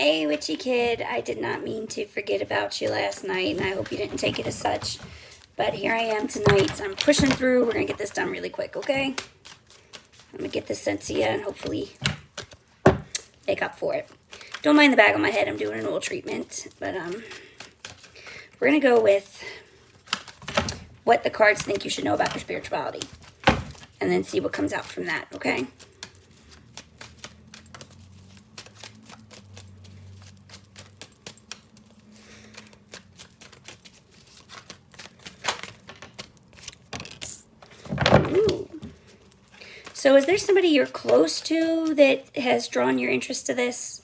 Hey, witchy kid, I did not mean to forget about you last night, and I hope you didn't take it as such. But here I am tonight, so I'm pushing through. We're going to get this done really quick, okay? I'm going to get this sent to you and hopefully make up for it. Don't mind the bag on my head. I'm doing an oil treatment. But we're going to go with what the cards think you should know about your spirituality. And then see what comes out from that, okay? Ooh. So is there somebody you're close to that has drawn your interest to this?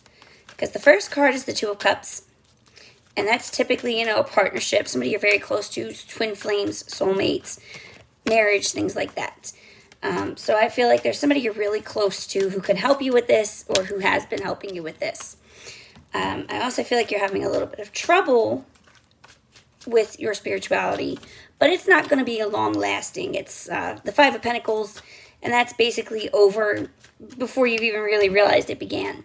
Because the first card is the Two of Cups. And that's typically, a partnership. Somebody you're very close to, twin flames, soulmates, marriage, things like that. So I feel like there's somebody you're really close to who can help you with this or who has been helping you with this. I also feel like you're having a little bit of trouble with your spirituality, but it's not going to be a long-lasting. It's the Five of Pentacles, and that's basically over before you've even really realized it began.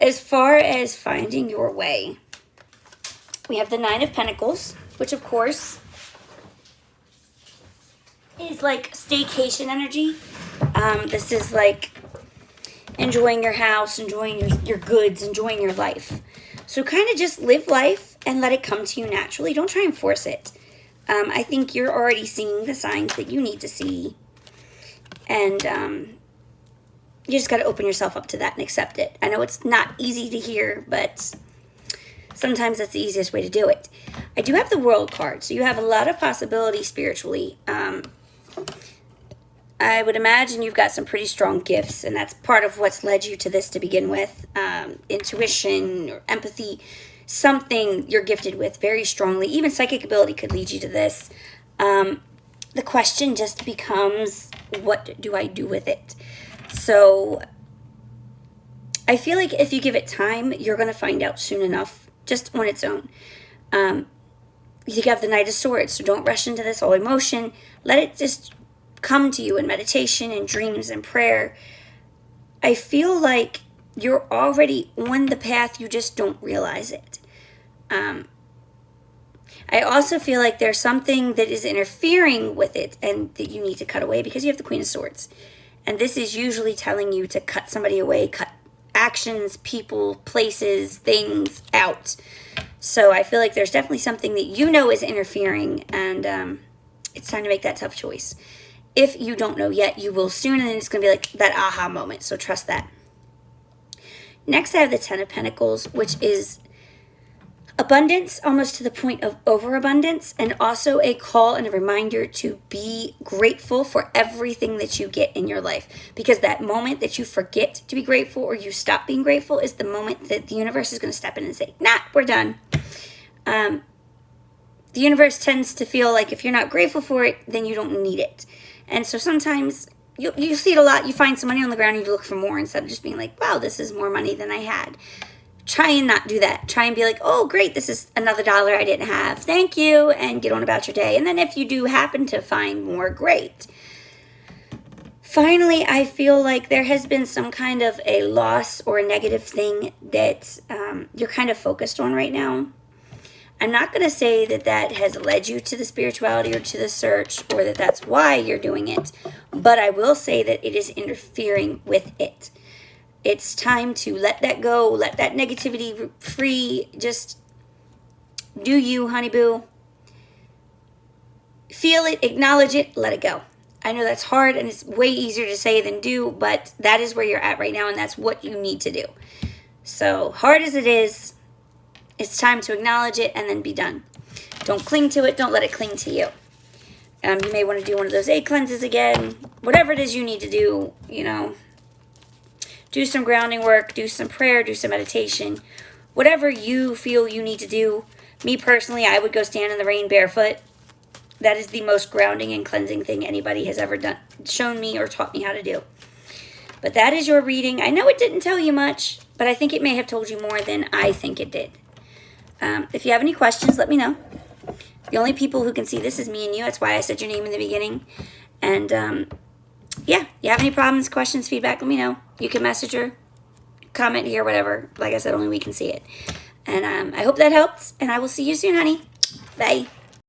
As far as finding your way, we have the Nine of Pentacles, which of course is like staycation energy. This is like enjoying your house, enjoying your goods, enjoying your life. So kind of just live life and let it come to you naturally. Don't try and force it. I think you're already seeing the signs that you need to see. And you just got to open yourself up to that and accept it. I know it's not easy to hear, but sometimes that's the easiest way to do it. I do have the World card, so you have a lot of possibilities spiritually. I would imagine you've got some pretty strong gifts, and that's part of what's led you to this to begin with. Intuition or empathy, something you're gifted with very strongly. Even psychic ability could lead you to this. The question just becomes, what do I do with it? So I feel like if you give it time, you're going to find out soon enough, just on its own. You have the Knight of Swords, so don't rush into this all emotion. Let it just come to you in meditation and dreams and prayer. I feel like you're already on the path, you just don't realize it. I also feel like there's something that is interfering with it and that you need to cut away because you have the Queen of Swords. And this is usually telling you to cut somebody away, cut actions, people, places, things out. So I feel like there's definitely something that is interfering, and it's time to make that tough choice. If you don't know yet, you will soon, and it's going to be like that aha moment, so trust that. Next, I have the Ten of Pentacles, which is abundance, almost to the point of overabundance, and also a call and a reminder to be grateful for everything that you get in your life. Because that moment that you forget to be grateful or you stop being grateful is the moment that the universe is going to step in and say, nah, we're done. The universe tends to feel like if you're not grateful for it, then you don't need it. And so sometimes you see it a lot. You find some money on the ground and you look for more instead of just being like, wow, this is more money than I had. Try and not do that. Try and be like, oh, great, this is another dollar I didn't have. Thank you, and get on about your day. And then if you do happen to find more, great. Finally, I feel like there has been some kind of a loss or a negative thing that you're kind of focused on right now. I'm not going to say that that has led you to the spirituality or to the search or that that's why you're doing it, but I will say that it is interfering with it. It's time to let that go, let that negativity free, just do you, honey boo. Feel it, acknowledge it, let it go. I know that's hard and it's way easier to say than do, but that is where you're at right now and that's what you need to do. So hard as it is, it's time to acknowledge it and then be done. Don't cling to it. Don't let it cling to you. You may want to do one of those egg cleanses again. Whatever it is you need to do, do some grounding work, do some prayer, do some meditation. Whatever you feel you need to do. Me personally, I would go stand in the rain barefoot. That is the most grounding and cleansing thing anybody has ever done, shown me or taught me how to do. But that is your reading. I know it didn't tell you much, but I think it may have told you more than I think it did. If you have any questions, let me know. The only people who can see this is me and you. That's why I said your name in the beginning. And, yeah, you have any problems, questions, feedback, let me know. You can message her, comment here, whatever. Like I said, only we can see it. And I hope that helps, and I will see you soon, honey. Bye.